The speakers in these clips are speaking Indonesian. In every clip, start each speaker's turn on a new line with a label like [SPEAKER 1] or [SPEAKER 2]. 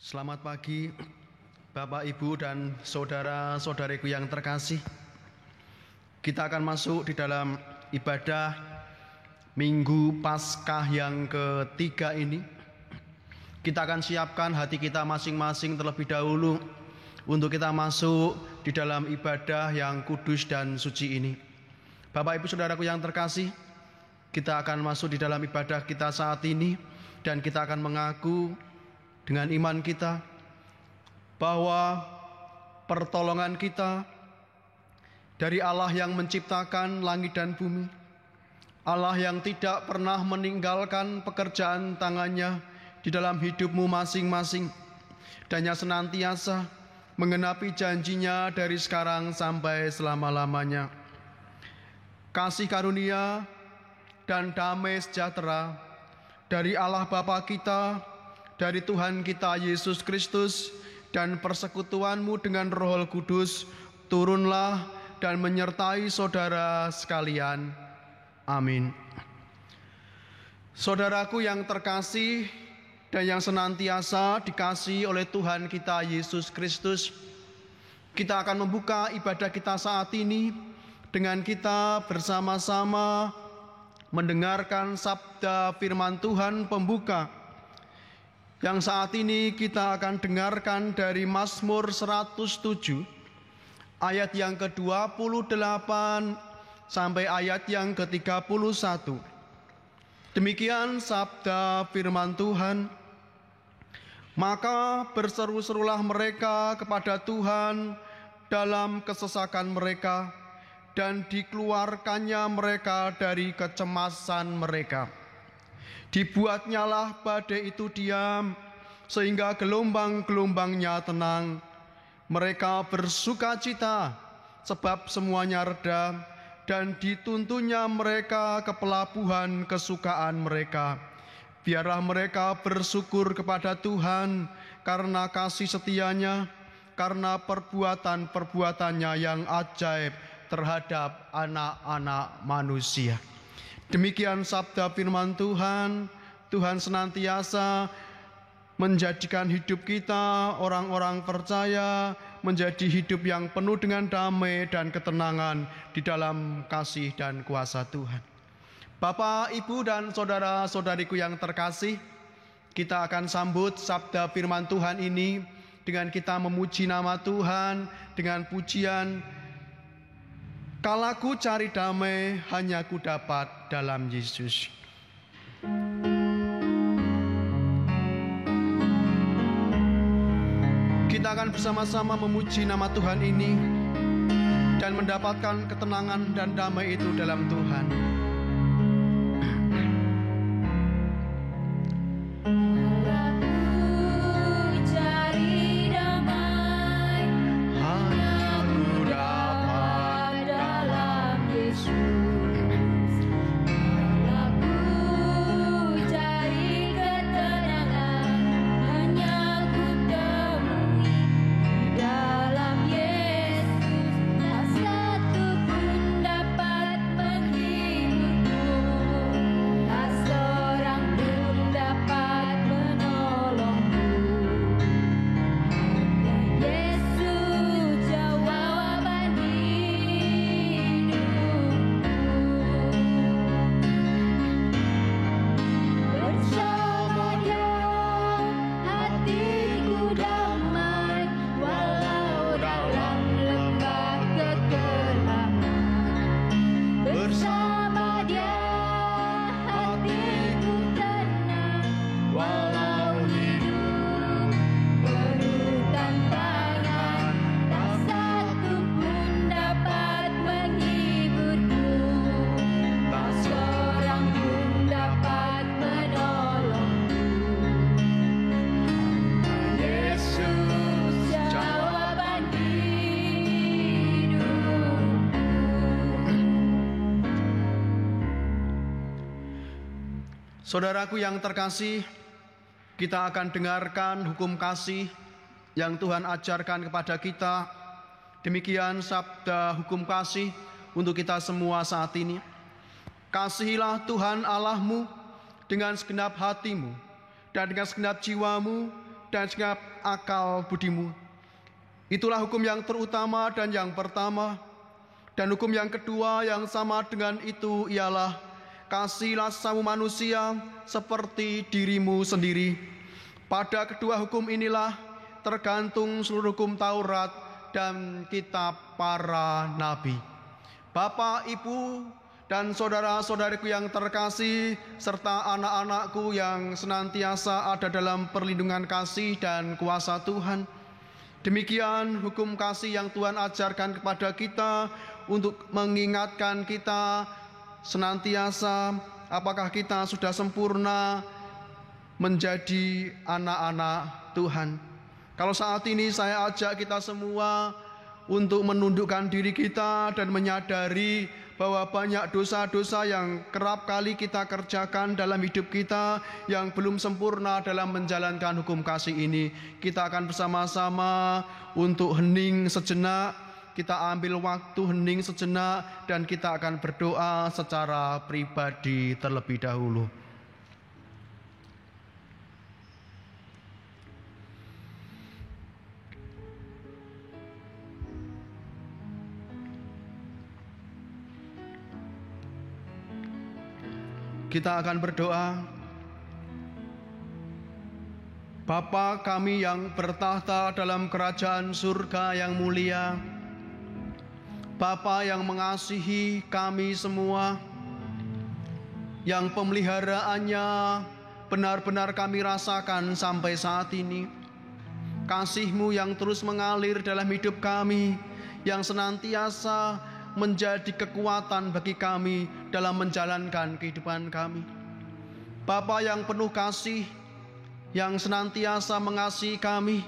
[SPEAKER 1] Selamat pagi Bapak, Ibu, dan saudara-saudariku yang terkasih. Kita akan masuk di dalam ibadah Minggu Paskah yang ketiga ini. Kita akan siapkan hati kita masing-masing terlebih dahulu untuk kita masuk di dalam ibadah yang kudus dan suci ini. Bapak, Ibu, saudaraku yang terkasih, kita akan masuk di dalam ibadah kita saat ini dan kita akan mengaku dengan iman kita bahwa pertolongan kita dari Allah yang menciptakan langit dan bumi, Allah yang tidak pernah meninggalkan pekerjaan tangannya di dalam hidupmu masing-masing, dan yang senantiasa menggenapi janjinya dari sekarang sampai selama-lamanya. Kasih karunia dan damai sejahtera dari Allah Bapa kita, dari Tuhan kita Yesus Kristus, dan persekutuanmu dengan Roh Kudus turunlah dan menyertai saudara sekalian. Amin. Saudaraku yang terkasih dan yang senantiasa dikasihi oleh Tuhan kita Yesus Kristus, kita akan membuka ibadah kita saat ini dengan kita bersama-sama mendengarkan sabda firman Tuhan pembuka yang saat ini kita akan dengarkan dari Mazmur 107 ayat yang ke-28 sampai ayat yang ke-31. Demikian sabda firman Tuhan. Maka berseru-serulah mereka kepada Tuhan dalam kesesakan mereka, dan dikeluarkannya mereka dari kecemasan mereka. Dibuatnyalah badai itu diam, sehingga gelombang-gelombangnya tenang. Mereka bersuka cita, sebab semuanya reda, dan dituntunnya mereka ke pelabuhan kesukaan mereka. Biarlah mereka bersyukur kepada Tuhan karena kasih setianya, karena perbuatan-perbuatannya yang ajaib terhadap anak-anak manusia. Demikian sabda firman Tuhan. Tuhan senantiasa menjadikan hidup kita, orang-orang percaya, menjadi hidup yang penuh dengan damai dan ketenangan di dalam kasih dan kuasa Tuhan. Bapak, Ibu, dan saudara-saudariku yang terkasih, kita akan sambut sabda firman Tuhan ini dengan kita memuji nama Tuhan dengan pujian, "Kalaku cari damai, hanya ku dapat dalam Yesus." Kita akan bersama-sama memuji nama Tuhan ini dan mendapatkan ketenangan dan damai itu dalam Tuhan. Saudaraku yang terkasih, kita akan dengarkan hukum kasih yang Tuhan ajarkan kepada kita. Demikian sabda hukum kasih untuk kita semua saat ini. Kasihilah Tuhan Allahmu dengan segenap hatimu, dan dengan segenap jiwamu, dan segenap akal budimu. Itulah hukum yang terutama dan yang pertama. Dan hukum yang kedua yang sama dengan itu ialah kasihlah sesama manusia seperti dirimu sendiri. Pada kedua hukum inilah tergantung seluruh hukum Taurat dan kitab para nabi. Bapak, Ibu, dan saudara-saudariku yang terkasih, serta anak-anakku yang senantiasa ada dalam perlindungan kasih dan kuasa Tuhan. Demikian hukum kasih yang Tuhan ajarkan kepada kita untuk mengingatkan kita senantiasa apakah kita sudah sempurna menjadi anak-anak Tuhan. Kalau saat ini saya ajak kita semua untuk menundukkan diri kita dan menyadari bahwa banyak dosa-dosa yang kerap kali kita kerjakan dalam hidup kita yang belum sempurna dalam menjalankan hukum kasih ini. Kita akan bersama-sama untuk hening sejenak. Kita ambil waktu hening sejenak dan kita akan berdoa secara pribadi terlebih dahulu. Kita akan berdoa. Bapa kami yang bertahta dalam kerajaan surga yang mulia, Bapa yang mengasihi kami semua, yang pemeliharaannya benar-benar kami rasakan sampai saat ini. Kasih-Mu yang terus mengalir dalam hidup kami, yang senantiasa menjadi kekuatan bagi kami dalam menjalankan kehidupan kami. Bapa yang penuh kasih, yang senantiasa mengasihi kami,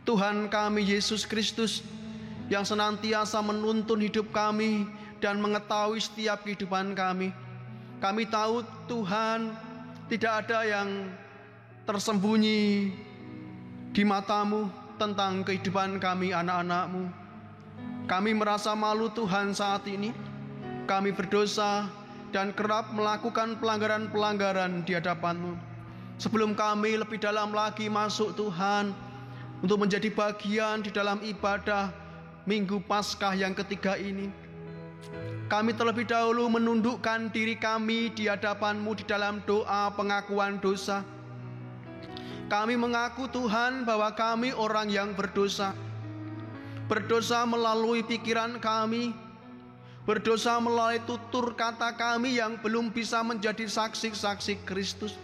[SPEAKER 1] Tuhan kami Yesus Kristus, yang senantiasa menuntun hidup kami dan mengetahui setiap kehidupan kami. Kami tahu Tuhan, tidak ada yang tersembunyi di mata-Mu tentang kehidupan kami anak-anak-Mu. Kami merasa malu Tuhan saat ini. Kami berdosa dan kerap melakukan pelanggaran-pelanggaran di hadapan-Mu. Sebelum kami lebih dalam lagi masuk Tuhan untuk menjadi bagian di dalam ibadah Minggu Paskah yang ketiga ini, kami terlebih dahulu menundukkan diri kami di hadapan-Mu di dalam doa pengakuan dosa. Kami mengaku Tuhan bahwa kami orang yang berdosa. Berdosa melalui pikiran kami, berdosa melalui tutur kata kami yang belum bisa menjadi saksi-saksi Kristus,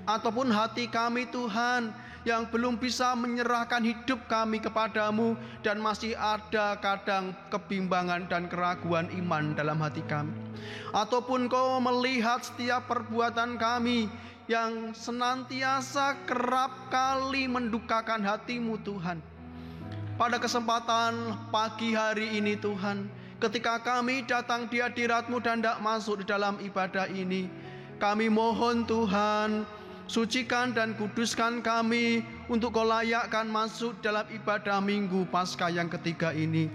[SPEAKER 1] ataupun hati kami Tuhan yang belum bisa menyerahkan hidup kami kepadamu, dan masih ada kadang kebimbangan dan keraguan iman dalam hati kami. Ataupun Kau melihat setiap perbuatan kami yang senantiasa kerap kali mendukakan hati-Mu Tuhan. Pada kesempatan pagi hari ini Tuhan, ketika kami datang di hadirat-Mu dan tidak masuk di dalam ibadah ini, kami mohon Tuhan, sucikan dan kuduskan kami untuk Kau layakkan masuk dalam ibadah Minggu Paskah yang ketiga ini.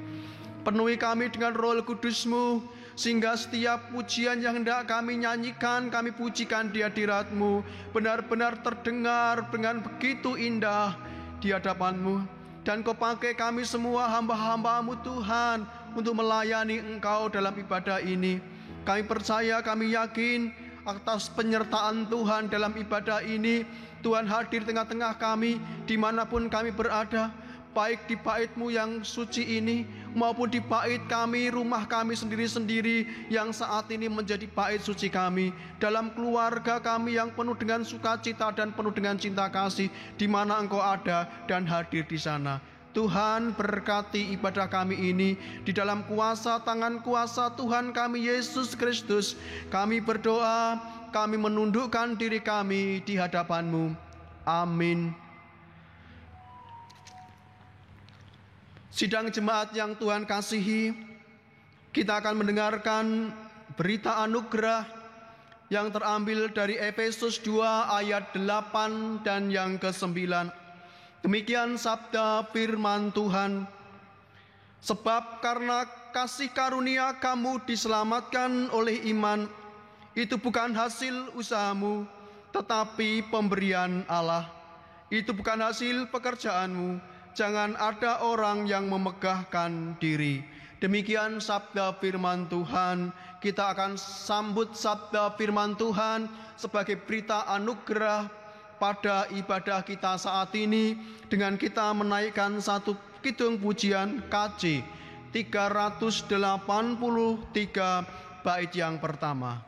[SPEAKER 1] Penuhi kami dengan Roh Kudus-Mu, sehingga setiap pujian yang hendak kami nyanyikan, kami pujikan di hadirat-Mu, benar-benar terdengar dengan begitu indah di hadapan-Mu. Dan Kau pakai kami semua hamba-hamba-Mu Tuhan untuk melayani Engkau dalam ibadah ini. Kami percaya, kami yakin atas penyertaan Tuhan dalam ibadah ini. Tuhan hadir tengah-tengah kami dimanapun kami berada, baik di bait-Mu yang suci ini maupun di bait kami, rumah kami sendiri-sendiri yang saat ini menjadi bait suci kami, dalam keluarga kami yang penuh dengan sukacita dan penuh dengan cinta kasih, di mana Engkau ada dan hadir di sana. Tuhan, berkati ibadah kami ini di dalam kuasa tangan kuasa Tuhan kami Yesus Kristus. Kami berdoa, kami menundukkan diri kami di hadapan-Mu. Amin. Sidang jemaat yang Tuhan kasihi, kita akan mendengarkan berita anugerah yang terambil dari Efesus 2 ayat 8 dan yang ke-9. Demikian sabda firman Tuhan. Sebab karena kasih karunia kamu diselamatkan oleh iman, itu bukan hasil usahamu, tetapi pemberian Allah. itu bukan hasil pekerjaanmu. Jangan ada orang yang memegahkan diri. Demikian sabda firman Tuhan. Kita akan sambut sabda firman Tuhan sebagai berita anugerah pada ibadah kita saat ini dengan kita menaikkan satu kidung pujian KJ 383 bait yang pertama.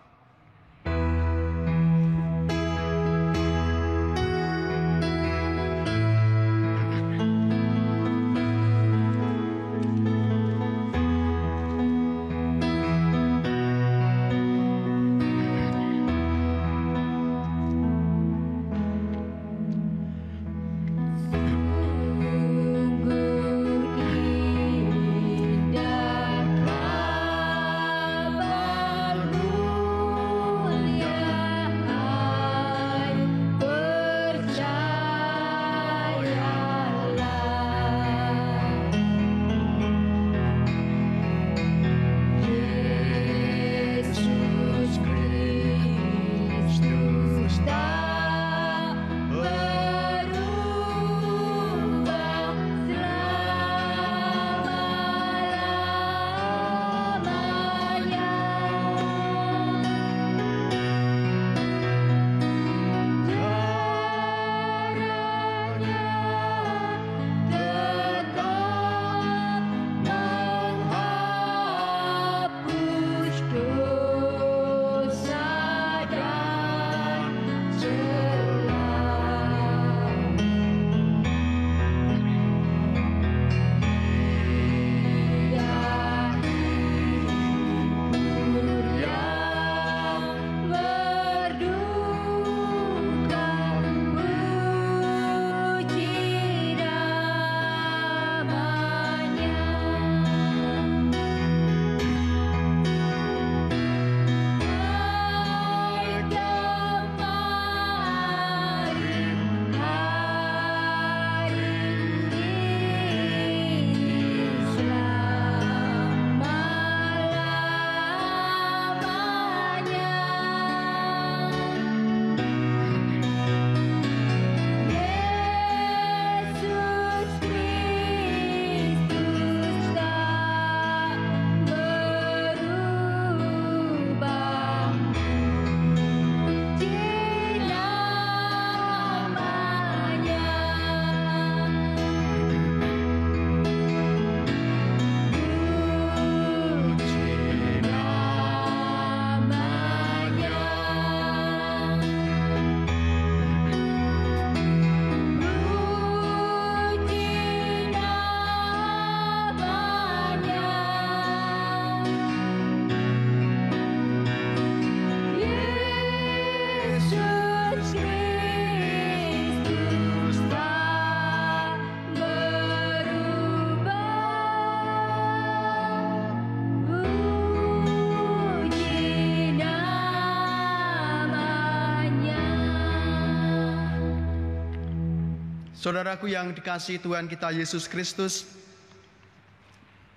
[SPEAKER 1] Saudaraku yang dikasihi Tuhan kita Yesus Kristus,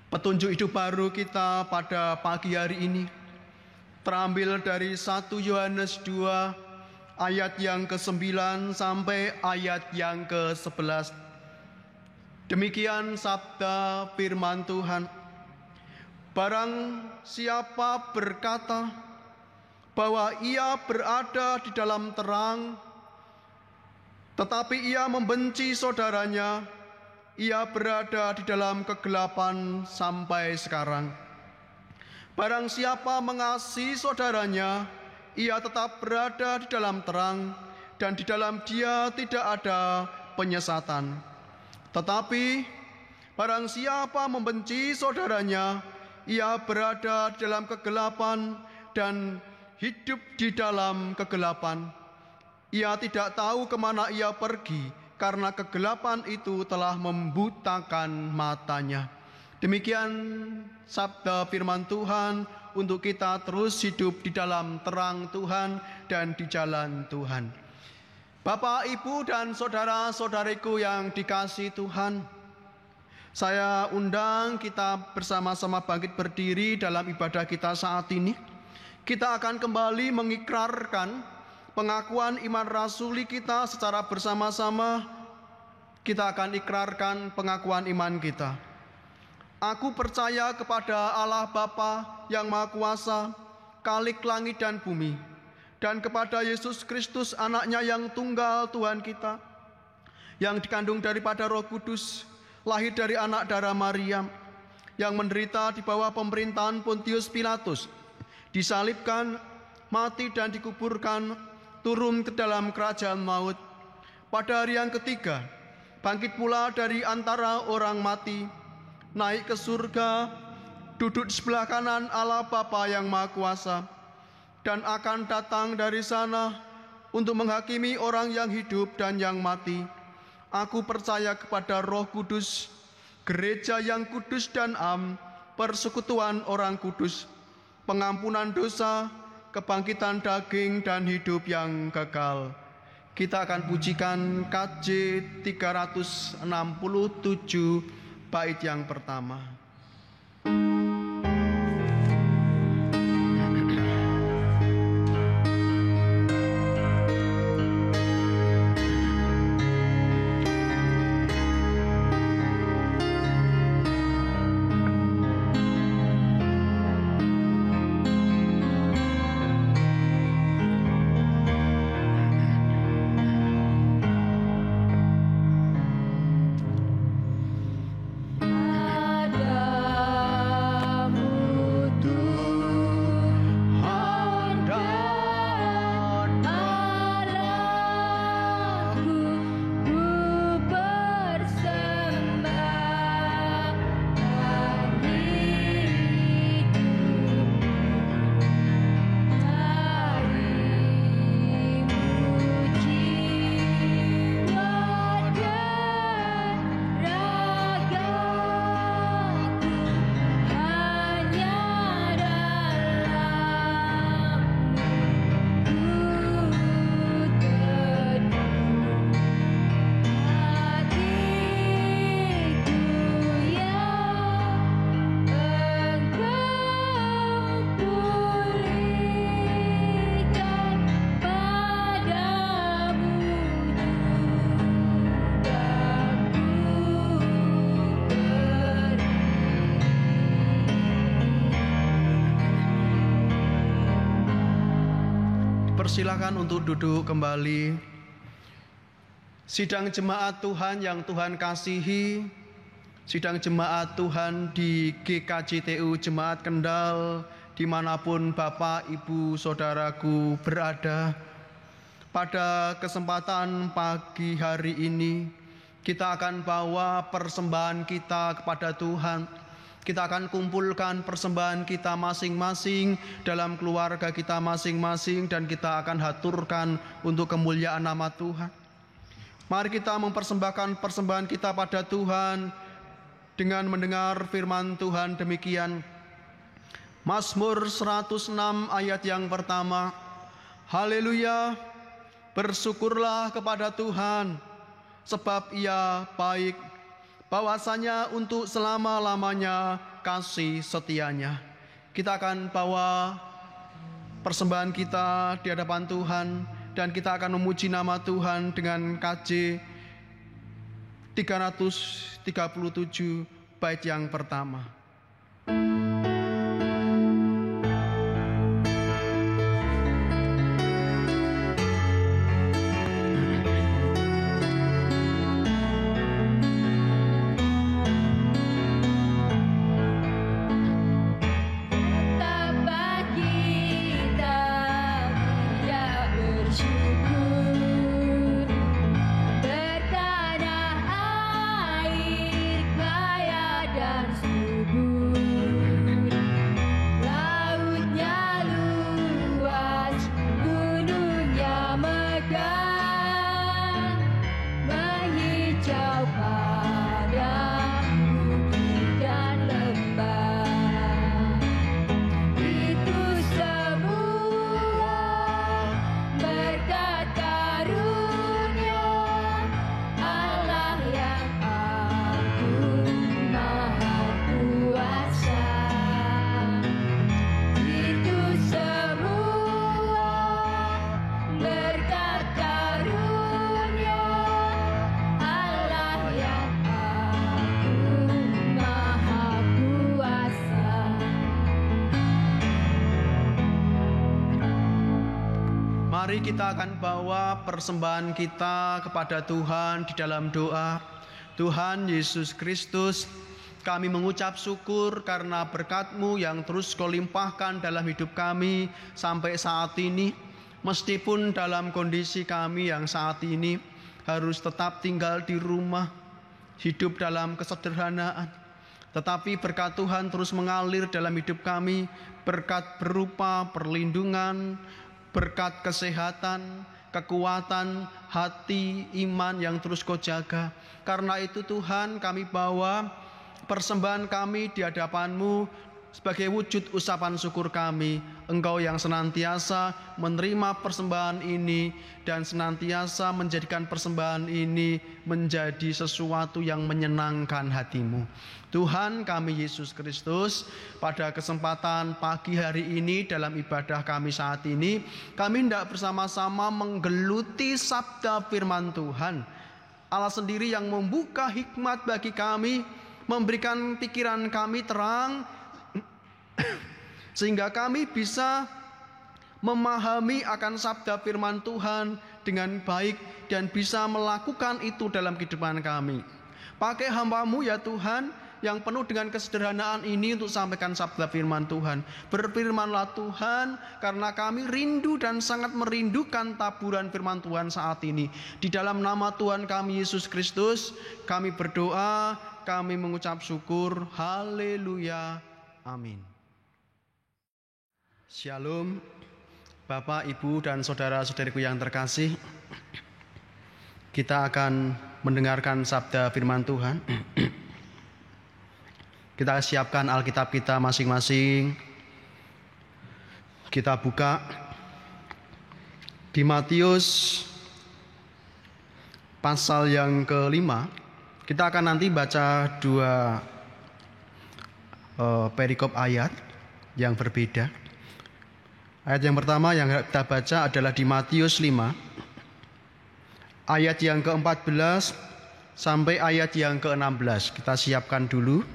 [SPEAKER 1] petunjuk hidup baru kita pada pagi hari ini terambil dari 1 Yohanes 2 ayat yang ke-9 sampai ayat yang ke-11. Demikian sabda firman Tuhan. Barang siapa berkata bahwa ia berada di dalam terang, tetapi ia membenci saudaranya, ia berada di dalam kegelapan sampai sekarang. Barang siapa mengasihi saudaranya, ia tetap berada di dalam terang, dan di dalam dia tidak ada penyesatan. Tetapi barang siapa membenci saudaranya, ia berada di dalam kegelapan dan hidup di dalam kegelapan. Ia tidak tahu kemana ia pergi, karena kegelapan itu telah membutakan matanya. Demikian sabda firman Tuhan untuk kita terus hidup di dalam terang Tuhan dan di jalan Tuhan. Bapak, Ibu, dan saudara-saudariku yang dikasihi Tuhan, saya undang kita bersama-sama bangkit berdiri dalam ibadah kita saat ini. Kita akan kembali mengikrarkan pengakuan iman rasuli kita secara bersama-sama, kita akan ikrarkan pengakuan iman kita. Aku percaya kepada Allah Bapa yang Maha Kuasa, Khalik langit dan bumi, dan kepada Yesus Kristus anaknya yang tunggal Tuhan kita, yang dikandung daripada Roh Kudus, lahir dari anak darah Maryam, yang menderita di bawah pemerintahan Pontius Pilatus, disalibkan, mati dan dikuburkan, turun ke dalam kerajaan maut. Pada hari yang ketiga, bangkit pula dari antara orang mati, naik ke surga, duduk di sebelah kanan Allah Bapa yang Maha Kuasa, dan akan datang dari sana untuk menghakimi orang yang hidup dan yang mati. Aku percaya kepada Roh Kudus, gereja yang kudus dan am, persekutuan orang kudus, pengampunan dosa, kebangkitan daging dan hidup yang kekal. Kita akan pujikan KJ 367 bait yang pertama. Silakan untuk duduk kembali. Sidang jemaat Tuhan yang Tuhan kasihi, sidang jemaat Tuhan di GKJTU Jemaat Kendal, dimanapun Bapak, Ibu, Saudaraku berada. Pada kesempatan pagi hari ini, kita akan bawa persembahan kita kepada Tuhan. Kita akan kumpulkan persembahan kita masing-masing dalam keluarga kita masing-masing, dan kita akan haturkan untuk kemuliaan nama Tuhan. Mari kita mempersembahkan persembahan kita pada Tuhan dengan mendengar firman Tuhan demikian. Mazmur 106 ayat yang pertama. Haleluya, bersyukurlah kepada Tuhan, sebab Ia baik, bahwasanya untuk selama-lamanya kasih setianya. Kita akan bawa persembahan kita di hadapan Tuhan, dan kita akan memuji nama Tuhan dengan KJ 337 bait yang pertama.
[SPEAKER 2] Bertanah air kaya dan subur.
[SPEAKER 1] Mari kita akan bawa persembahan kita kepada Tuhan di dalam doa. Tuhan Yesus Kristus, kami mengucap syukur karena berkat-Mu yang terus Kau limpahkan dalam hidup kami sampai saat ini. Meskipun dalam kondisi kami yang saat ini harus tetap tinggal di rumah, hidup dalam kesederhanaan, tetapi berkat Tuhan terus mengalir dalam hidup kami, berkat berupa perlindungan, berkat kesehatan, kekuatan, hati, iman yang terus Kau jaga. Karena itu Tuhan, kami bawa persembahan kami di hadapan-Mu sebagai wujud ucapan syukur kami. Engkau yang senantiasa menerima persembahan ini dan senantiasa menjadikan persembahan ini menjadi sesuatu yang menyenangkan hati-Mu. Tuhan kami Yesus Kristus, pada kesempatan pagi hari ini dalam ibadah kami saat ini, kami hendak bersama-sama menggeluti sabda firman Tuhan. Allah sendiri yang membuka hikmat bagi kami, memberikan pikiran kami terang, sehingga kami bisa memahami akan sabda firman Tuhan dengan baik dan bisa melakukan itu dalam kehidupan kami. Pakai hamba-Mu ya Tuhan, yang penuh dengan kesederhanaan ini untuk sampaikan sabda firman Tuhan. Berfirmanlah Tuhan, karena kami rindu dan sangat merindukan taburan firman Tuhan saat ini. Di dalam nama Tuhan kami Yesus Kristus, kami berdoa, kami mengucap syukur. Haleluya. Amin. Shalom, Bapak, Ibu, dan saudara-saudariku yang terkasih. Kita akan mendengarkan sabda firman Tuhan. Kita siapkan Alkitab kita masing-masing. Kita buka di Matius pasal yang ke-5. Kita akan nanti baca dua perikop ayat yang berbeda. Ayat yang pertama yang kita baca adalah di Matius 5, ayat yang ke-14 sampai ayat yang ke-16. Kita siapkan dulu.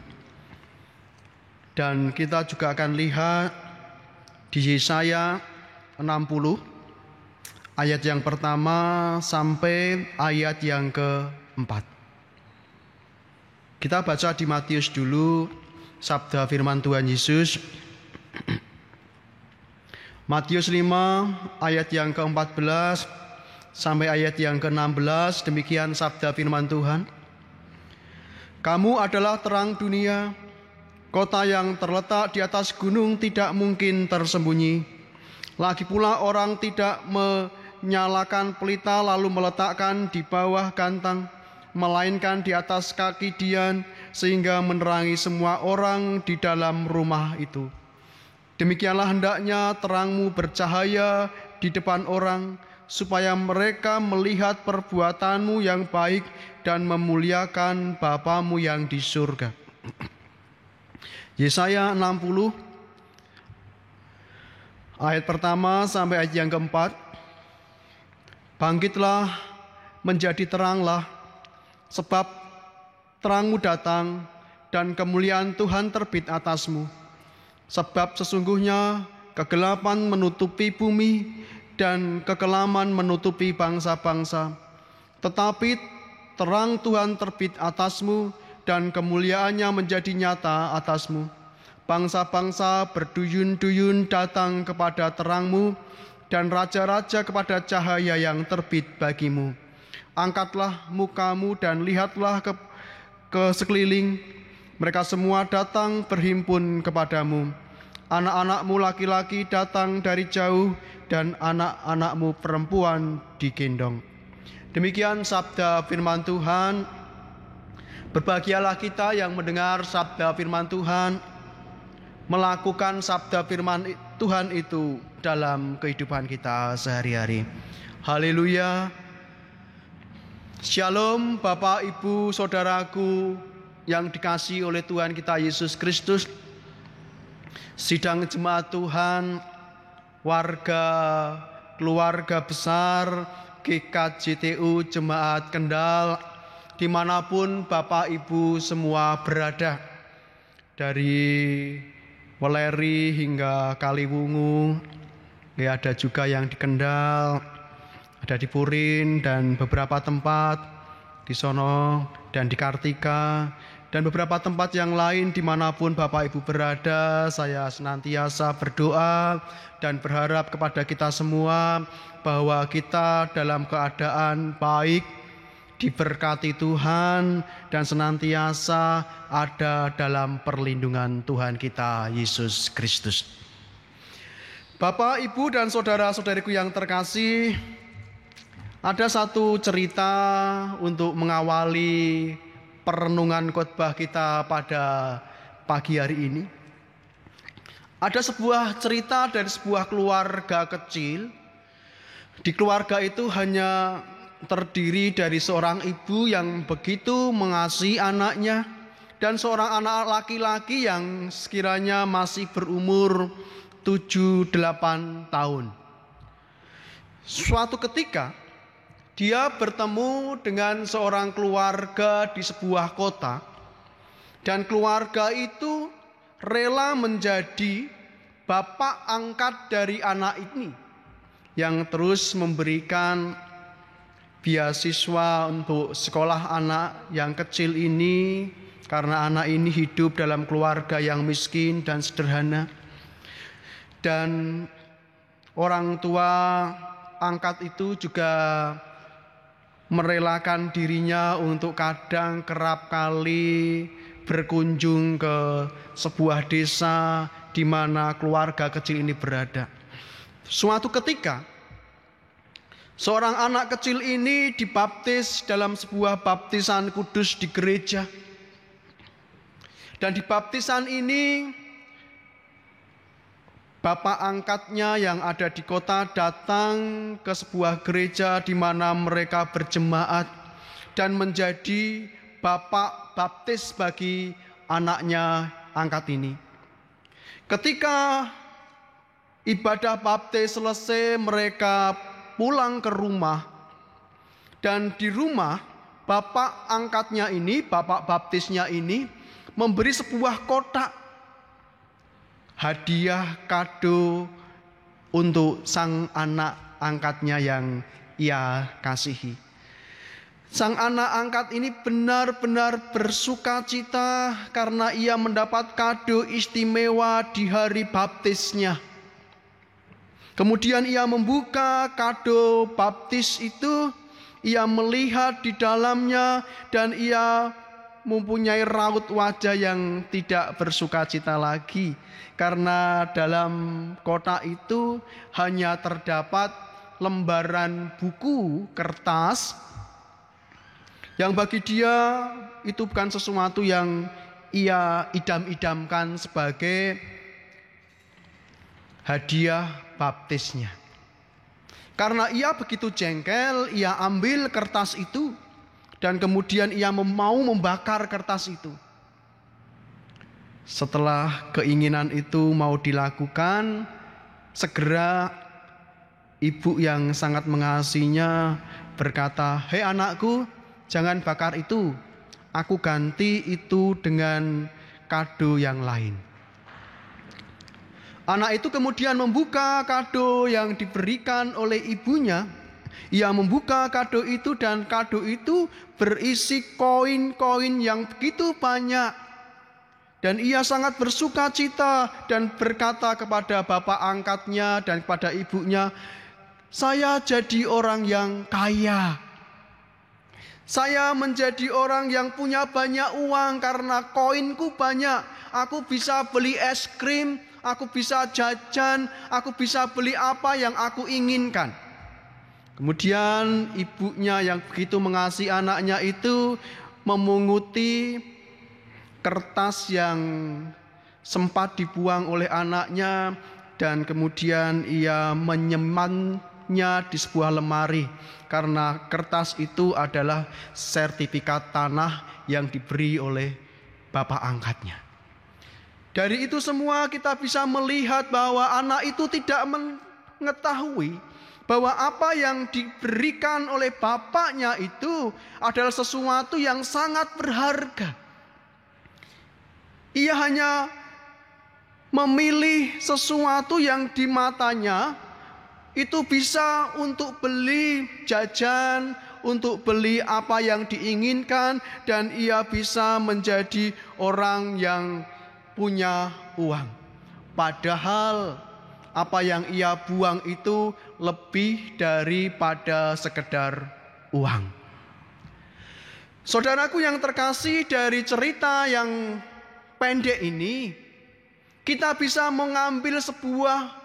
[SPEAKER 1] Dan kita juga akan lihat di Yesaya 60, ayat yang pertama sampai ayat yang ke-4. Kita baca di Matius dulu, sabda firman Tuhan Yesus. Matius 5 ayat yang ke-14 sampai ayat yang ke-16, demikian sabda firman Tuhan. Kamu adalah terang dunia, kota yang terletak di atas gunung tidak mungkin tersembunyi. Lagi pula orang tidak menyalakan pelita lalu meletakkan di bawah gantang, melainkan di atas kaki dian, sehingga menerangi semua orang di dalam rumah itu. Demikianlah hendaknya terangmu bercahaya di depan orang, supaya mereka melihat perbuatanmu yang baik dan memuliakan Bapamu yang di surga. Yesaya 60 ayat pertama sampai ayat yang ke-4. Bangkitlah, menjadi teranglah, sebab terangmu datang dan kemuliaan Tuhan terbit atasmu. Sebab sesungguhnya kegelapan menutupi bumi dan kekelaman menutupi bangsa-bangsa. Tetapi terang Tuhan terbit atasmu dan kemuliaannya menjadi nyata atasmu. Bangsa-bangsa berduyun-duyun datang kepada terangmu dan raja-raja kepada cahaya yang terbit bagimu. Angkatlah mukamu dan lihatlah ke sekeliling. Mereka semua datang berhimpun kepadamu. Anak-anakmu laki-laki datang dari jauh dan anak-anakmu perempuan digendong. Demikian sabda firman Tuhan. Berbahagialah kita yang mendengar sabda firman Tuhan, melakukan sabda firman Tuhan itu dalam kehidupan kita sehari-hari. Haleluya. Shalom Bapak, Ibu, Saudaraku yang dikasihi oleh Tuhan kita Yesus Kristus. Sidang jemaat Tuhan, warga, keluarga besar GKJTU Jemaat Kendal, dimanapun Bapak Ibu semua berada, dari Weleri hingga Kaliwungu, Ya, ada juga yang di Kendal, ada di Purin dan beberapa tempat di sono dan di Kartika dan beberapa tempat yang lain dimanapun Bapak Ibu berada. Saya senantiasa berdoa dan berharap kepada kita semua bahwa kita dalam keadaan baik, diberkati Tuhan, dan senantiasa ada dalam perlindungan Tuhan kita Yesus Kristus. Bapak, Ibu, dan saudara-saudariku yang terkasih, ada satu cerita untuk mengawali perenungan khotbah kita pada pagi hari ini. Ada sebuah cerita dari sebuah keluarga kecil. Di keluarga itu hanya terdiri dari seorang ibu yang begitu mengasihi anaknya dan seorang anak laki-laki yang sekiranya masih berumur 7-8 tahun. Suatu ketika dia bertemu dengan seorang keluarga di sebuah kota, dan keluarga itu rela menjadi bapak angkat dari anak ini yang terus memberikan beasiswa untuk sekolah anak yang kecil ini, karena anak ini hidup dalam keluarga yang miskin dan sederhana. Dan orang tua angkat itu juga merelakan dirinya untuk kadang kerap kali berkunjung ke sebuah desa di mana keluarga kecil ini berada. Suatu ketika, seorang anak kecil ini dibaptis dalam sebuah baptisan kudus di gereja. Dan di baptisan ini, bapak angkatnya yang ada di kota datang ke sebuah gereja di mana mereka berjemaat dan menjadi bapak baptis bagi anaknya angkat ini. Ketika ibadah baptis selesai, mereka pulang ke rumah, dan di rumah bapak angkatnya ini, bapak baptisnya ini memberi sebuah kotak hadiah kado untuk sang anak angkatnya yang ia kasihi. Sang anak angkat ini benar-benar bersuka cita karena ia mendapat kado istimewa di hari baptisnya. Kemudian ia membuka kado baptis itu, ia melihat di dalamnya dan ia mempunyai raut wajah yang tidak bersuka cita lagi. Karena dalam kotak itu hanya terdapat lembaran buku kertas yang bagi dia itu bukan sesuatu yang ia idam-idamkan sebagai hadiah baptisnya. Karena ia begitu jengkel, ia ambil kertas itu dan kemudian ia mau membakar kertas itu. Setelah keinginan itu mau dilakukan, segera ibu yang sangat mengasihinya berkata, "Hei anakku, jangan bakar itu. Aku ganti itu dengan kado yang lain." Anak itu kemudian membuka kado yang diberikan oleh ibunya. Ia membuka kado itu dan kado itu berisi koin-koin yang begitu banyak. Dan ia sangat bersuka cita dan berkata kepada bapak angkatnya dan kepada ibunya, "Saya jadi orang yang kaya. Saya menjadi orang yang punya banyak uang karena koinku banyak. Aku bisa beli es krim, aku bisa jajan, aku bisa beli apa yang aku inginkan." Kemudian ibunya yang begitu mengasihi anaknya itu memunguti kertas yang sempat dibuang oleh anaknya dan kemudian ia menyimpannya di sebuah lemari, karena kertas itu adalah sertifikat tanah yang diberi oleh bapak angkatnya. Dari itu semua kita bisa melihat bahwa anak itu tidak mengetahui bahwa apa yang diberikan oleh bapaknya itu adalah sesuatu yang sangat berharga. Ia hanya memilih sesuatu yang di matanya Itu bisa untuk beli jajan, untuk beli apa yang diinginkan, dan ia bisa menjadi orang yang punya uang. Padahal apa yang ia buang itu lebih daripada sekedar uang. Saudaraku yang terkasih, dari cerita yang pendek ini kita bisa mengambil sebuah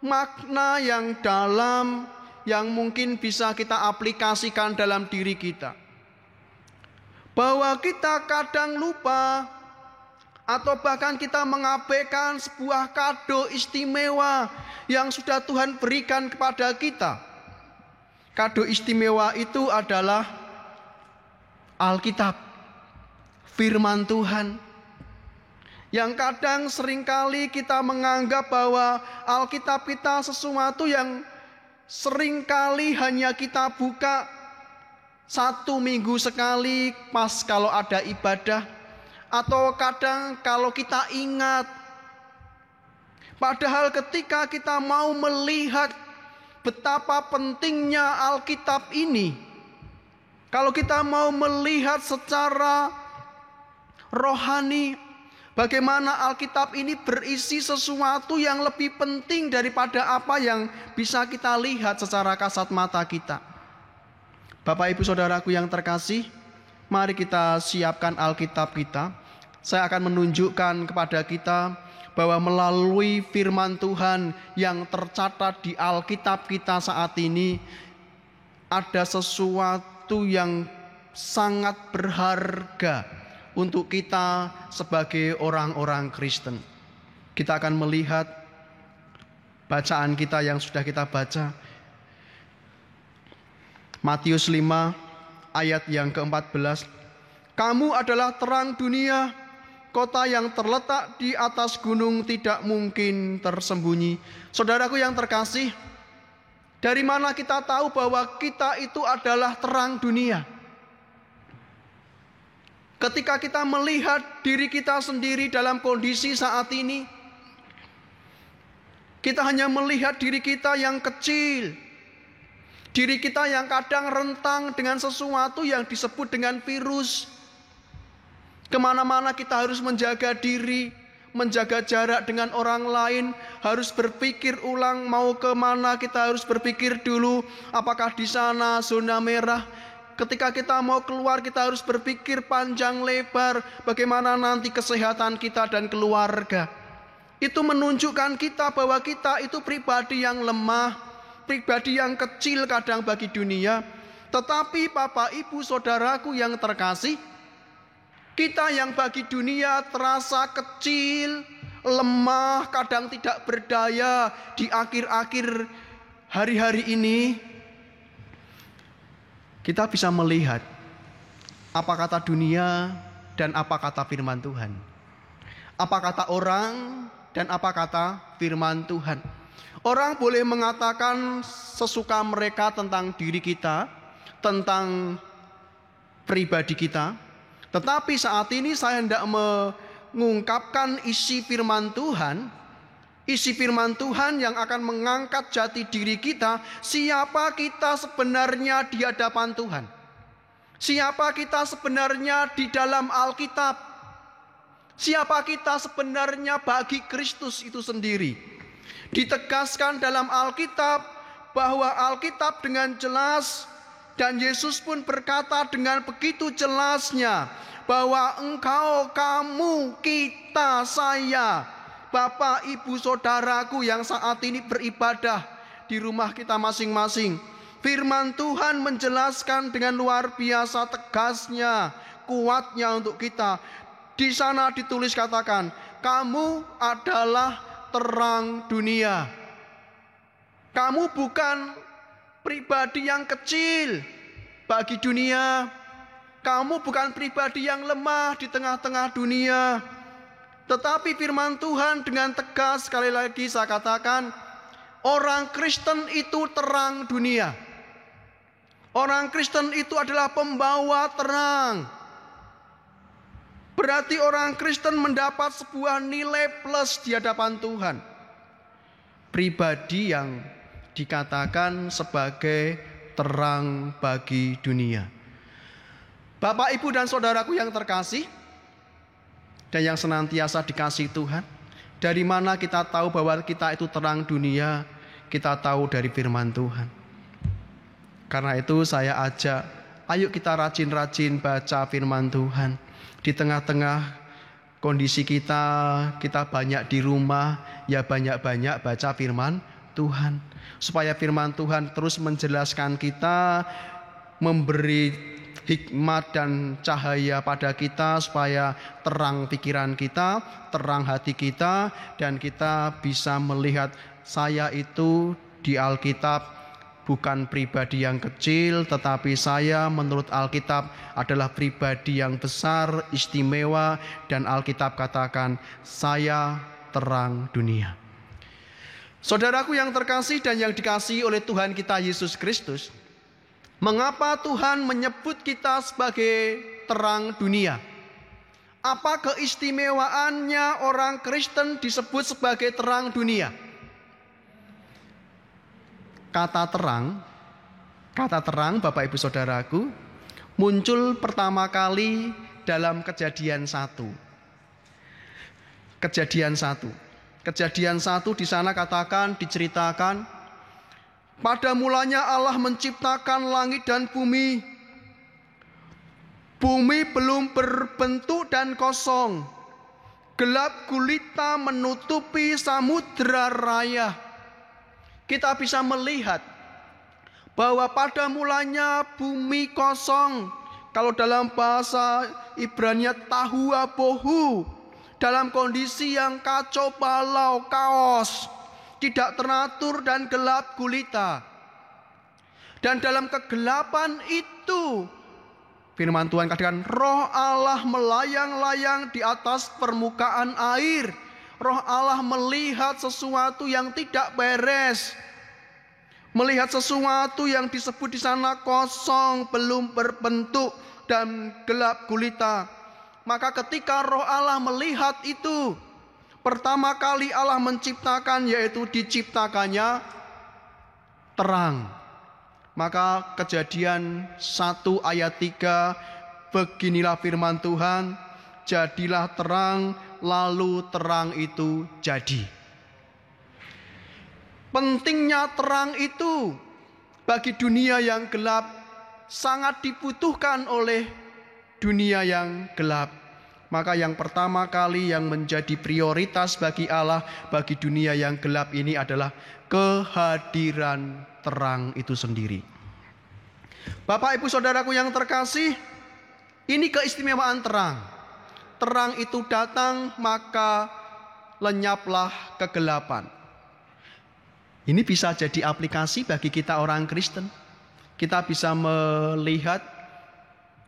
[SPEAKER 1] makna yang dalam yang mungkin bisa kita aplikasikan dalam diri kita. Bahwa kita kadang lupa atau bahkan kita mengabaikan sebuah kado istimewa yang sudah Tuhan berikan kepada kita. Kado istimewa itu adalah Alkitab, firman Tuhan. Yang kadang seringkali kita menganggap bahwa Alkitab kita sesuatu yang seringkali hanya kita buka 1 minggu sekali pas kalau ada ibadah. Atau kadang kalau kita ingat. Padahal ketika kita mau melihat betapa pentingnya Alkitab ini, kalau kita mau melihat secara rohani, bagaimana Alkitab ini berisi sesuatu yang lebih penting daripada apa yang bisa kita lihat secara kasat mata kita. Bapak Ibu Saudaraku yang terkasih, mari kita siapkan Alkitab kita. Saya akan menunjukkan kepada kita bahwa melalui firman Tuhan yang tercatat di Alkitab kita saat ini, ada sesuatu yang sangat berharga untuk kita sebagai orang-orang Kristen. Kita akan melihat bacaan kita yang sudah kita baca. Matius 5 ayat yang ke-14. Kamu adalah terang dunia. Kota yang terletak di atas gunung tidak mungkin tersembunyi. Saudaraku yang terkasih, dari mana kita tahu bahwa kita itu adalah terang dunia? Ketika kita melihat diri kita sendiri dalam kondisi saat ini, kita hanya melihat diri kita yang kecil, diri kita yang kadang rentang dengan sesuatu yang disebut dengan virus. Kemana-mana kita harus menjaga diri, menjaga jarak dengan orang lain, harus berpikir ulang mau kemana, kita harus berpikir dulu apakah di sana zona merah. Ketika kita mau keluar, kita harus berpikir panjang lebar bagaimana nanti kesehatan kita dan keluarga. Itu menunjukkan kita bahwa kita itu pribadi yang lemah, pribadi yang kecil kadang bagi dunia. Tetapi Bapak Ibu Saudaraku yang terkasih, kita yang bagi dunia terasa kecil, lemah, kadang tidak berdaya di akhir-akhir hari-hari ini, kita bisa melihat apa kata dunia dan apa kata firman Tuhan. Apa kata orang dan apa kata firman Tuhan. Orang boleh mengatakan sesuka mereka tentang diri kita, tentang pribadi kita. Tetapi saat ini saya hendak mengungkapkan isi firman Tuhan. Isi firman Tuhan yang akan mengangkat jati diri kita. Siapa kita sebenarnya di hadapan Tuhan. Siapa kita sebenarnya di dalam Alkitab. Siapa kita sebenarnya bagi Kristus itu sendiri. Ditegaskan dalam Alkitab bahwa Alkitab dengan jelas, dan Yesus pun berkata dengan begitu jelasnya bahwa engkau, kamu, kita, saya, Bapak, Ibu, Saudaraku yang saat ini beribadah di rumah kita masing-masing. Firman Tuhan menjelaskan dengan luar biasa tegasnya, kuatnya untuk kita. Di sana ditulis katakan, kamu adalah terang dunia. Kamu bukan pribadi yang kecil bagi dunia. Kamu bukan pribadi yang lemah di tengah-tengah dunia. Tetapi firman Tuhan dengan tegas, sekali lagi saya katakan, orang Kristen itu terang dunia. Orang Kristen itu adalah pembawa terang. Berarti orang Kristen mendapat sebuah nilai plus di hadapan Tuhan. Pribadi yang dikatakan sebagai terang bagi dunia. Bapak, Ibu, dan saudaraku yang terkasih dan yang senantiasa dikasihi Tuhan, dari mana kita tahu bahwa kita itu terang dunia? Kita tahu dari firman Tuhan. Karena itu saya ajak, ayo kita rajin-rajin baca firman Tuhan. Di tengah-tengah kondisi kita banyak di rumah, ya banyak-banyak baca firman Tuhan. Supaya firman Tuhan terus menjelaskan kita, memberi hikmat dan cahaya pada kita, supaya terang pikiran kita, terang hati kita, dan kita bisa melihat saya itu di Alkitab bukan pribadi yang kecil, tetapi saya menurut Alkitab adalah pribadi yang besar, istimewa, dan Alkitab katakan saya terang dunia. Saudaraku yang terkasih dan yang dikasihi oleh Tuhan kita Yesus Kristus, mengapa Tuhan menyebut kita sebagai terang dunia? Apa keistimewaannya orang Kristen disebut sebagai terang dunia? Kata terang Bapak Ibu Saudaraku muncul pertama kali dalam Kejadian 1. Kejadian 1 di sana diceritakan, pada mulanya Allah menciptakan langit dan bumi. Bumi belum berbentuk dan kosong. Gelap gulita menutupi samudera raya. Kita bisa melihat bahwa pada mulanya bumi kosong. Kalau dalam bahasa Ibrani tahu abohu, dalam kondisi yang kacau balau, kaos, tidak teratur dan gelap gulita. Dan dalam kegelapan itu firman Tuhan katakan roh Allah melayang-layang di atas permukaan air. Roh Allah melihat sesuatu yang tidak beres, melihat sesuatu yang disebut di sana kosong, belum berbentuk dan gelap gulita. Maka ketika roh Allah melihat itu, pertama kali Allah menciptakan, yaitu diciptakannya terang. Maka Kejadian 1 ayat 3, beginilah firman Tuhan, jadilah terang, lalu terang itu jadi. Pentingnya terang itu bagi dunia yang gelap sangat dibutuhkan oleh dunia yang gelap. Maka yang pertama kali yang menjadi prioritas bagi Allah, bagi dunia yang gelap ini adalah kehadiran terang itu sendiri. Bapak Ibu Saudaraku yang terkasih, ini keistimewaan terang. Terang itu datang maka lenyaplah kegelapan. Ini bisa jadi aplikasi bagi kita orang Kristen. Kita bisa melihat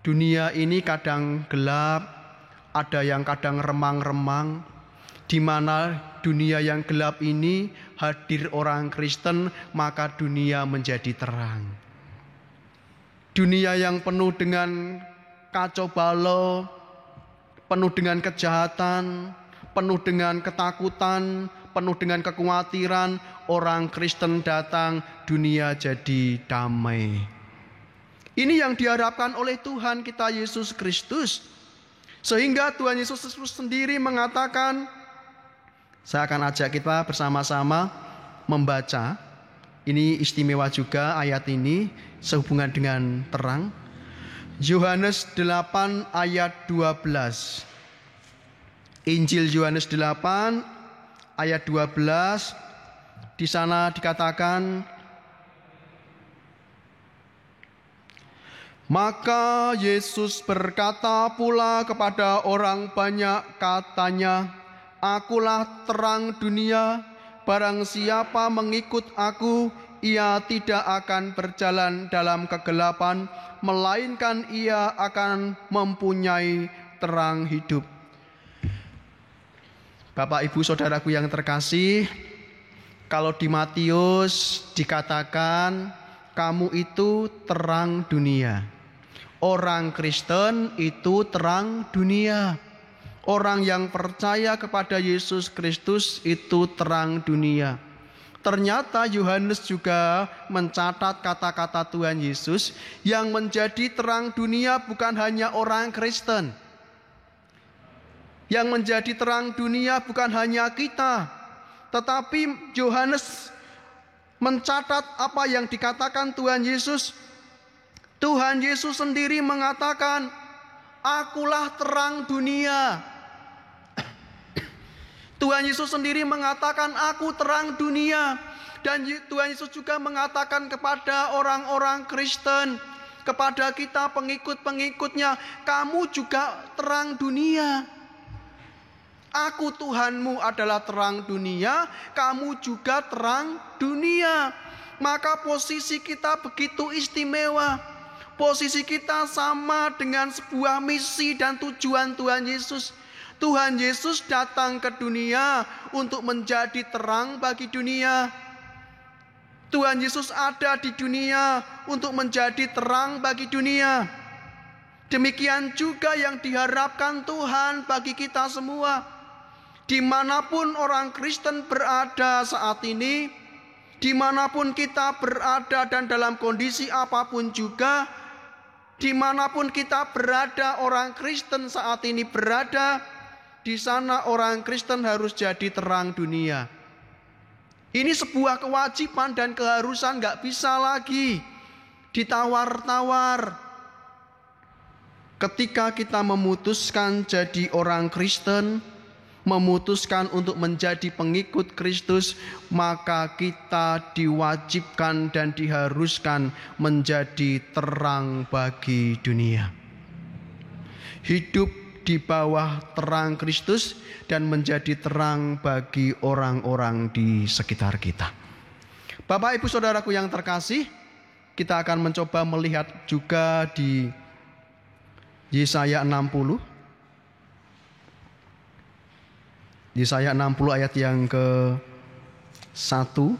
[SPEAKER 1] dunia ini kadang gelap, ada yang kadang remang-remang. Di mana dunia yang gelap ini hadir orang Kristen, maka dunia menjadi terang. Dunia yang penuh dengan kacau balau, penuh dengan kejahatan, penuh dengan ketakutan, penuh dengan kekhawatiran, orang Kristen datang, dunia jadi damai. Ini yang diharapkan oleh Tuhan kita Yesus Kristus. Sehingga Tuhan Yesus Kristus sendiri mengatakan, saya akan ajak kita bersama-sama membaca. Ini istimewa juga ayat ini sehubungan dengan terang. Yohanes 8 ayat 12. Injil Yohanes 8 ayat 12. Di sana dikatakan, maka Yesus berkata pula kepada orang banyak, katanya, akulah terang dunia, barang siapa mengikut aku, ia tidak akan berjalan dalam kegelapan, melainkan ia akan mempunyai terang hidup. Bapak Ibu Saudaraku yang terkasih, kalau di Matius dikatakan kamu itu terang dunia. Orang Kristen itu terang dunia. Orang yang percaya kepada Yesus Kristus itu terang dunia. Ternyata Yohanes juga mencatat kata-kata Tuhan Yesus, yang menjadi terang dunia bukan hanya orang Kristen. Yang menjadi terang dunia bukan hanya kita, tetapi Yohanes mencatat apa yang dikatakan Tuhan Yesus. Tuhan Yesus sendiri mengatakan, "Akulah terang dunia." Tuhan Yesus sendiri mengatakan, "Aku terang dunia." Dan Tuhan Yesus juga mengatakan kepada orang-orang Kristen, kepada kita pengikut-pengikutnya, "Kamu juga terang dunia. Aku Tuhanmu adalah terang dunia, kamu juga terang dunia." Maka posisi kita begitu istimewa. Posisi kita sama dengan sebuah misi dan tujuan Tuhan Yesus. Tuhan Yesus datang ke dunia untuk menjadi terang bagi dunia. Tuhan Yesus ada di dunia untuk menjadi terang bagi dunia. Demikian juga yang diharapkan Tuhan bagi kita semua. Dimanapun orang Kristen berada saat ini, dimanapun kita berada dan dalam kondisi apapun juga, dimanapun kita berada, orang Kristen saat ini berada, di sana orang Kristen harus jadi terang dunia. Ini sebuah kewajiban dan keharusan, gak bisa lagi ditawar-tawar. Ketika kita memutuskan jadi orang Kristen, memutuskan untuk menjadi pengikut Kristus, maka kita diwajibkan dan diharuskan menjadi terang bagi dunia. Hidup di bawah terang Kristus dan menjadi terang bagi orang-orang di sekitar kita. Bapak Ibu Saudaraku yang terkasih, kita akan mencoba melihat juga di Yesaya 60. Yesaya 60 ayat yang ke-1.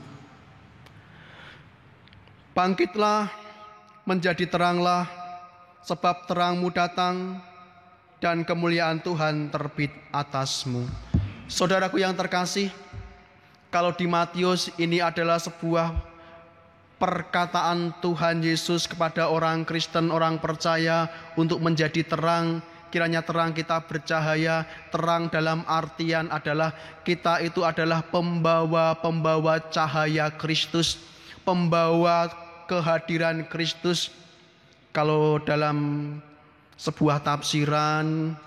[SPEAKER 1] "Bangkitlah, menjadi teranglah, sebab terangmu datang, dan kemuliaan Tuhan terbit atasmu." Saudaraku yang terkasih, kalau di Matius ini adalah sebuah perkataan Tuhan Yesus kepada orang Kristen, orang percaya untuk menjadi terang. Kiranya terang kita bercahaya. Terang dalam artian adalah kita itu adalah pembawa cahaya Kristus, pembawa kehadiran Kristus. Kalau dalam sebuah tafsiran,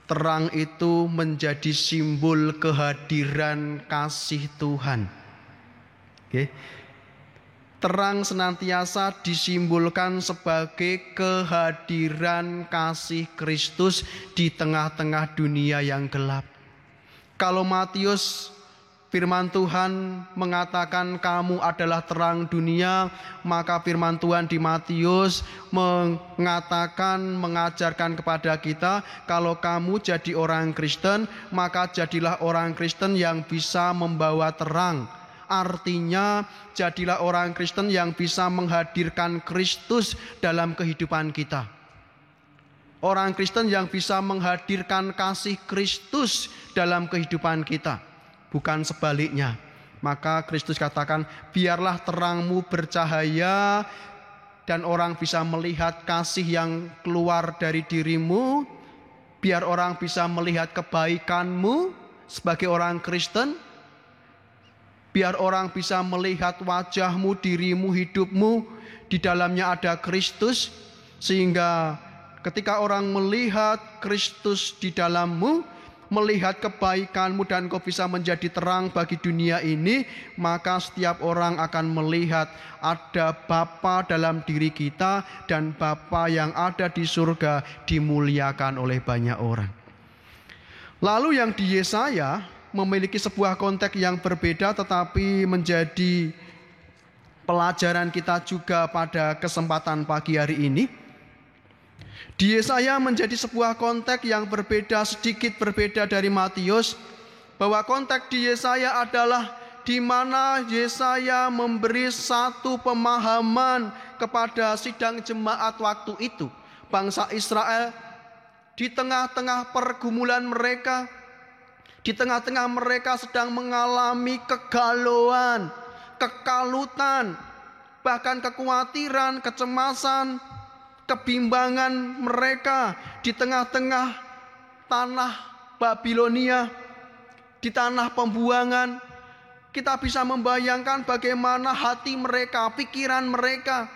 [SPEAKER 1] terang itu menjadi simbol kehadiran kasih Tuhan. Oke. Terang senantiasa disimbolkan sebagai kehadiran kasih Kristus di tengah-tengah dunia yang gelap. Kalau Matius, firman Tuhan mengatakan kamu adalah terang dunia, maka firman Tuhan di Matius mengajarkan kepada kita, kalau kamu jadi orang Kristen, maka jadilah orang Kristen yang bisa membawa terang. Artinya jadilah orang Kristen yang bisa menghadirkan Kristus dalam kehidupan kita. Orang Kristen yang bisa menghadirkan kasih Kristus dalam kehidupan kita, bukan sebaliknya. Maka Kristus katakan, biarlah terangmu bercahaya dan orang bisa melihat kasih yang keluar dari dirimu. Biar orang bisa melihat kebaikanmu sebagai orang Kristen. Biar orang bisa melihat wajahmu, dirimu, hidupmu, di dalamnya ada Kristus. Sehingga ketika orang melihat Kristus di dalammu, melihat kebaikanmu dan kau bisa menjadi terang bagi dunia ini, maka setiap orang akan melihat ada Bapa dalam diri kita, dan Bapa yang ada di surga dimuliakan oleh banyak orang. Lalu yang di Yesaya memiliki sebuah konteks yang berbeda, tetapi menjadi pelajaran kita juga pada kesempatan pagi hari ini. Di Yesaya menjadi sebuah konteks yang berbeda, sedikit berbeda dari Matius, bahwa konteks di Yesaya adalah di mana Yesaya memberi satu pemahaman kepada sidang jemaat waktu itu. Bangsa Israel di tengah-tengah pergumulan mereka, Di tengah-tengah mereka sedang mengalami kegalauan, kekalutan, bahkan kekhawatiran, kecemasan, kebimbangan mereka di tengah-tengah tanah Babilonia, di tanah pembuangan. Kita bisa membayangkan bagaimana hati mereka, pikiran mereka.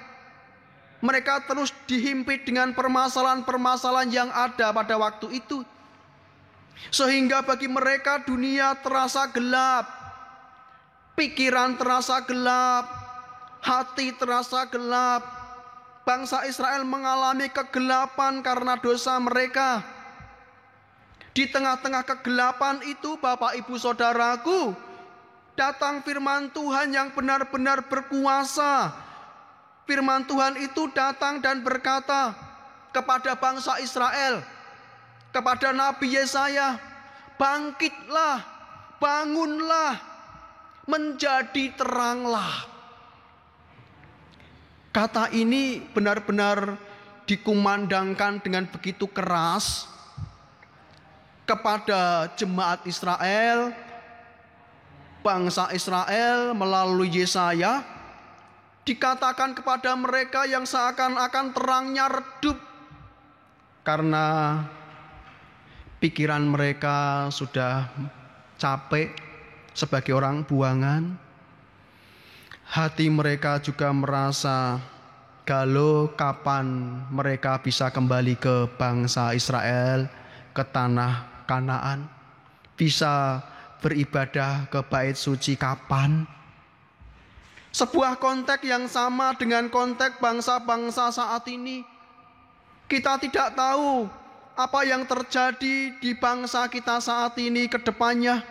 [SPEAKER 1] Mereka terus dihimpit dengan permasalahan-permasalahan yang ada pada waktu itu. Sehingga bagi mereka dunia terasa gelap, pikiran terasa gelap, hati terasa gelap. Bangsa Israel mengalami kegelapan karena dosa mereka. Di tengah-tengah kegelapan itu, Bapak Ibu Saudaraku, datang firman Tuhan yang benar-benar berkuasa. Firman Tuhan itu datang dan berkata kepada bangsa Israel, kepada Nabi Yesaya, bangkitlah, bangunlah, menjadi teranglah. Kata ini benar-benar dikumandangkan dengan begitu keras kepada jemaat Israel, bangsa Israel melalui Yesaya. Dikatakan kepada mereka yang seakan-akan terangnya redup karena pikiran mereka sudah capek sebagai orang buangan. Hati mereka juga merasa galau kapan mereka bisa kembali ke bangsa Israel, ke tanah Kanaan. Bisa beribadah ke bait suci kapan? Sebuah konteks yang sama dengan konteks bangsa-bangsa saat ini. Kita tidak tahu apa yang terjadi di bangsa kita saat ini ke depannya.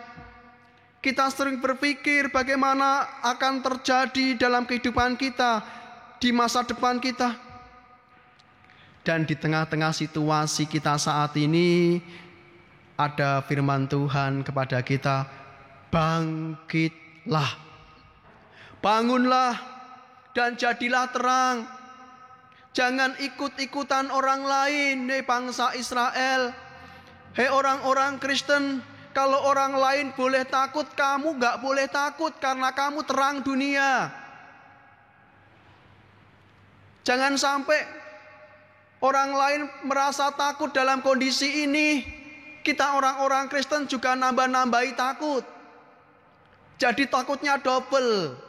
[SPEAKER 1] Kita sering berpikir bagaimana akan terjadi dalam kehidupan kita di masa depan kita. Dan di tengah-tengah situasi kita saat ini, ada firman Tuhan kepada kita, bangkitlah, bangunlah dan jadilah terang. Jangan ikut-ikutan orang lain, hei bangsa Israel, hei orang-orang Kristen. Kalau orang lain boleh takut, kamu gak boleh takut karena kamu terang dunia. Jangan sampai orang lain merasa takut dalam kondisi ini. Kita orang-orang Kristen juga nambah-nambahi takut. Jadi takutnya double.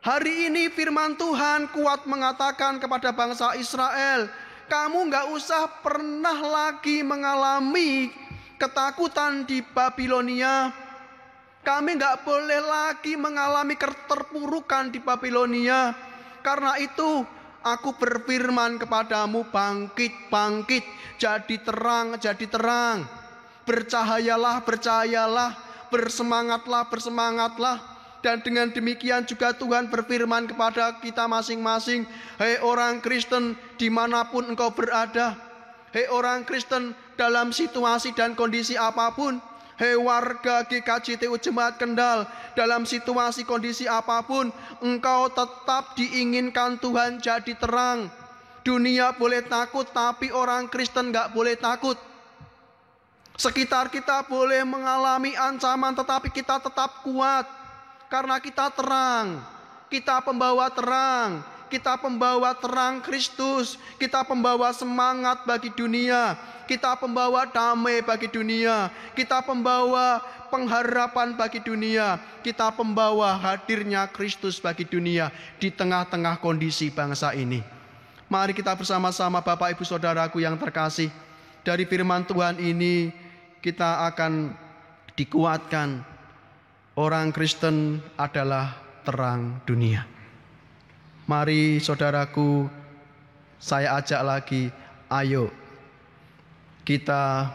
[SPEAKER 1] Hari ini firman Tuhan kuat mengatakan kepada bangsa Israel, kamu gak usah pernah lagi mengalami ketakutan di Babilonia. Kami gak boleh lagi mengalami keterpurukan di Babilonia. Karena itu aku berfirman kepadamu, bangkit, bangkit, jadi terang, jadi terang. Bercahayalah, bercahayalah, bersemangatlah, bersemangatlah. Dan dengan demikian juga Tuhan berfirman kepada kita masing-masing, hei orang Kristen dimanapun engkau berada, hei orang Kristen dalam situasi dan kondisi apapun, hei warga GKJTU Jemaat Kendal, dalam situasi kondisi apapun, engkau tetap diinginkan Tuhan jadi terang. Dunia boleh takut, tapi orang Kristen gak boleh takut. Sekitar kita boleh mengalami ancaman, tetapi kita tetap kuat. Karena kita terang, kita pembawa terang. Kita pembawa terang Kristus. Kita pembawa semangat bagi dunia. Kita pembawa damai bagi dunia. Kita pembawa pengharapan bagi dunia. Kita pembawa hadirnya Kristus bagi dunia di tengah-tengah kondisi bangsa ini. Mari kita bersama-sama Bapak Ibu Saudaraku yang terkasih, dari firman Tuhan ini kita akan dikuatkan. Orang Kristen adalah terang dunia. Mari saudaraku, saya ajak lagi, ayo kita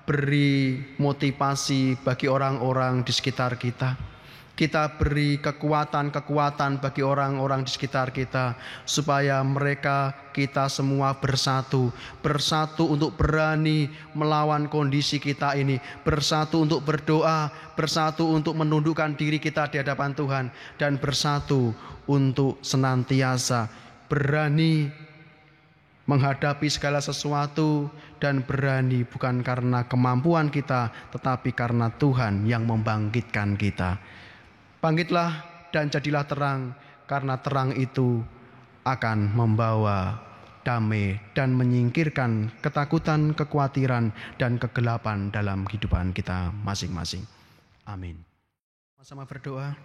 [SPEAKER 1] beri motivasi bagi orang-orang di sekitar kita. Kita beri kekuatan-kekuatan bagi orang-orang di sekitar kita, supaya mereka, kita semua bersatu. Bersatu untuk berani melawan kondisi kita ini. Bersatu untuk berdoa, bersatu untuk menundukkan diri kita di hadapan Tuhan. Dan bersatu untuk senantiasa berani menghadapi segala sesuatu dan berani bukan karena kemampuan kita, tetapi karena Tuhan yang membangkitkan kita. Bangkitlah dan jadilah terang, karena terang itu akan membawa damai dan menyingkirkan ketakutan, kekhawatiran, dan kegelapan dalam kehidupan kita masing-masing. Amin. Sama-sama berdoa.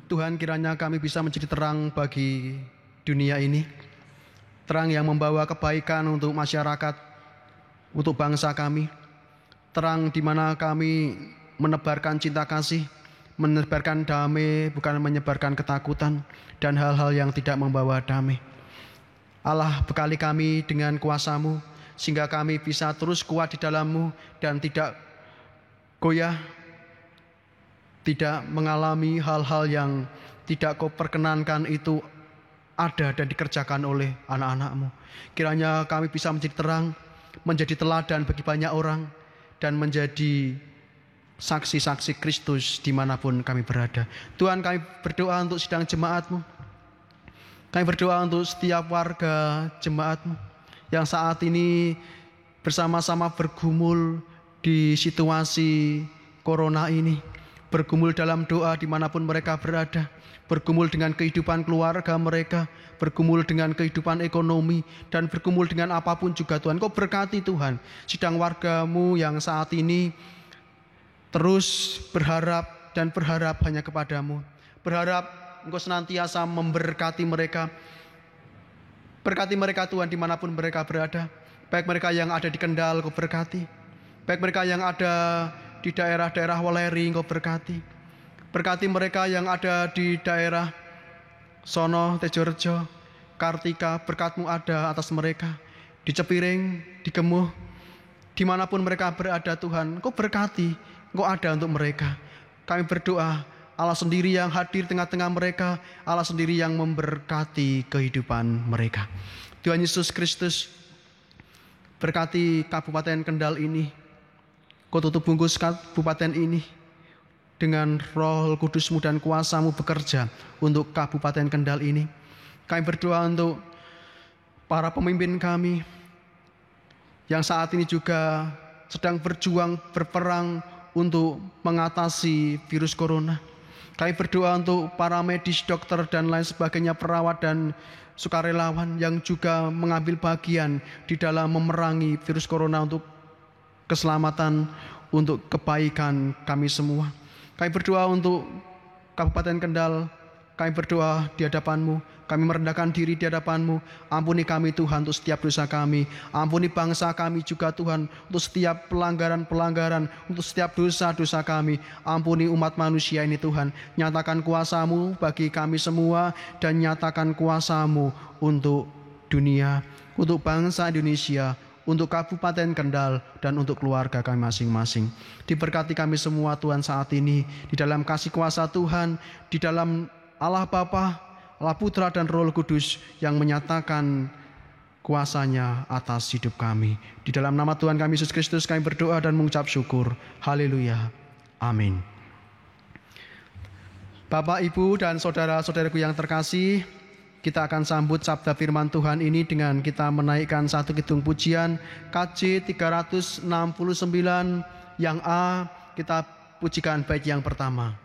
[SPEAKER 1] Tuhan, kiranya kami bisa menjadi terang bagi dunia ini. Terang yang membawa kebaikan untuk masyarakat, untuk bangsa kami. Terang di mana kami menebarkan cinta kasih, menebarkan damai, bukan menyebarkan ketakutan dan hal-hal yang tidak membawa damai. Allah, bekali kami dengan kuasa-Mu, sehingga kami bisa terus kuat di dalam-Mu dan tidak goyah, tidak mengalami hal-hal yang tidak Kau perkenankan itu ada dan dikerjakan oleh anak-anak-Mu. Kiranya kami bisa menjadi terang, menjadi teladan bagi banyak orang, dan menjadi saksi-saksi Kristus dimanapun kami berada. Tuhan, kami berdoa untuk sidang jemaat-Mu. Kami berdoa untuk setiap warga jemaat-Mu yang saat ini bersama-sama bergumul di situasi corona ini. Bergumul dalam doa dimanapun mereka berada. Bergumul dengan kehidupan keluarga mereka, bergumul dengan kehidupan ekonomi, dan bergumul dengan apapun juga Tuhan. Kau berkati Tuhan, sidang warga-Mu yang saat ini terus berharap dan berharap hanya kepada-Mu. Berharap Engkau senantiasa memberkati mereka. Berkati mereka Tuhan dimanapun mereka berada. Baik mereka yang ada di Kendal, Kau berkati. Baik mereka yang ada di daerah-daerah Weleri, Engkau berkati. Berkati mereka yang ada di daerah Sono, Tejorejo, Kartika, berkat-Mu ada atas mereka. Di Cepiring, di Gemuh, dimanapun mereka berada Tuhan, Kau berkati, Kau ada untuk mereka. Kami berdoa, Allah sendiri yang hadir tengah-tengah mereka, Allah sendiri yang memberkati kehidupan mereka. Tuhan Yesus Kristus, berkati Kabupaten Kendal ini. Kau tutup bungkus kabupaten ini dengan Roh Kudus-Mu dan kuasa-Mu bekerja untuk Kabupaten Kendal ini. Kami berdoa untuk para pemimpin kami yang saat ini juga sedang berjuang, berperang untuk mengatasi virus corona. Kami berdoa untuk para medis, dokter, dan lain sebagainya, perawat dan sukarelawan yang juga mengambil bagian di dalam memerangi virus corona untuk keselamatan, untuk kebaikan kami semua. Kami berdoa untuk Kabupaten Kendal. Kami berdoa di hadapan-Mu. Kami merendahkan diri di hadapan-Mu. Ampuni kami Tuhan untuk setiap dosa kami. Ampuni bangsa kami juga Tuhan untuk setiap pelanggaran-pelanggaran, untuk setiap dosa-dosa kami. Ampuni umat manusia ini Tuhan. Nyatakan kuasa-Mu bagi kami semua dan nyatakan kuasa-Mu untuk dunia, untuk bangsa Indonesia, untuk Kabupaten Kendal, dan untuk keluarga kami masing-masing. Diberkati kami semua Tuhan saat ini, di dalam kasih kuasa Tuhan, di dalam Allah Bapa, Allah Putra, dan Roh Kudus yang menyatakan kuasa-Nya atas hidup kami. Di dalam nama Tuhan kami Yesus Kristus kami berdoa dan mengucap syukur. Haleluya. Amin. Bapak, Ibu, dan saudara-saudaraku yang terkasih, kita akan sambut sabda firman Tuhan ini dengan kita menaikkan satu kidung pujian KJ 369 yang A. Kita pujikan bait yang pertama.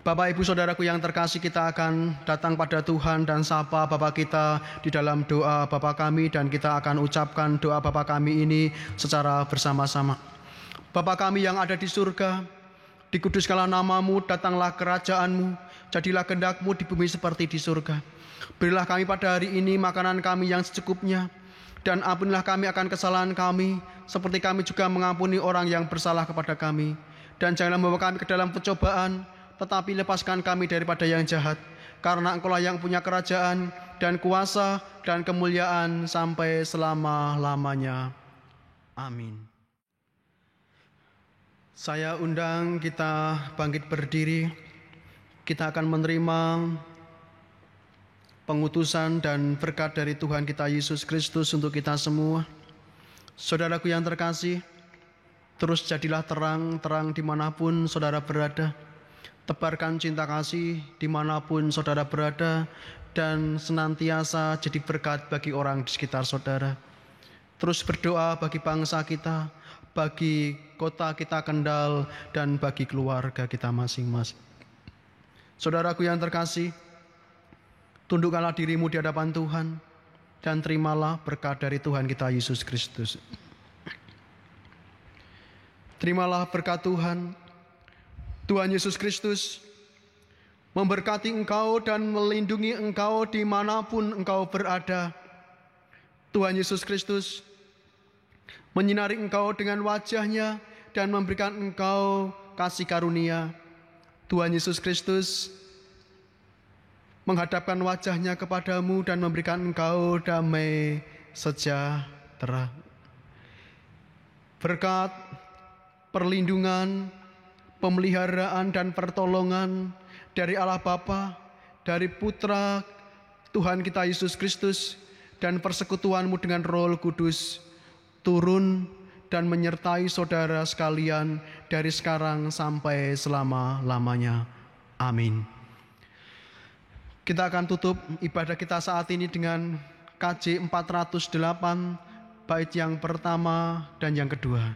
[SPEAKER 1] Bapak, Ibu, Saudaraku yang terkasih, kita akan datang pada Tuhan dan sapa Bapa kita di dalam doa Bapa kami, dan kita akan ucapkan doa Bapa kami ini secara bersama-sama. Bapa kami yang ada di surga, dikuduskanlah namamu, datanglah kerajaan-Mu, jadilah kehendak-Mu di bumi seperti di surga. Berilah kami pada hari ini makanan kami yang secukupnya, dan ampunilah kami akan kesalahan kami, seperti kami juga mengampuni orang yang bersalah kepada kami. Dan janganlah membawa kami ke dalam pencobaan, tetapi lepaskan kami daripada yang jahat. Karena Engkau-lah yang punya kerajaan dan kuasa dan kemuliaan sampai selama-lamanya. Amin. Saya undang kita bangkit berdiri. Kita akan menerima pengutusan dan berkat dari Tuhan kita Yesus Kristus untuk kita semua. Saudaraku yang terkasih, terus jadilah terang-terang dimanapun saudara berada. Tebarkan cinta kasih dimanapun saudara berada, dan senantiasa jadi berkat bagi orang di sekitar saudara. Terus berdoa bagi bangsa kita, bagi kota kita Kendal, dan bagi keluarga kita masing-masing. Saudaraku yang terkasih, tundukkanlah dirimu di hadapan Tuhan, dan terimalah berkat dari Tuhan kita Yesus Kristus. Terimalah berkat Tuhan. Tuhan Yesus Kristus memberkati engkau dan melindungi engkau dimanapun engkau berada. Tuhan Yesus Kristus menyinari engkau dengan wajah-Nya dan memberikan engkau kasih karunia. Tuhan Yesus Kristus menghadapkan wajah-Nya kepadamu dan memberikan engkau damai sejahtera. Berkat, perlindungan, pemeliharaan dan pertolongan dari Allah Bapa, dari Putra Tuhan kita Yesus Kristus, dan persekutuan-Mu dengan Roh Kudus turun dan menyertai saudara sekalian dari sekarang sampai selama-lamanya. Amin. Kita akan tutup ibadah kita saat ini dengan KJ 408, bait yang pertama dan yang kedua.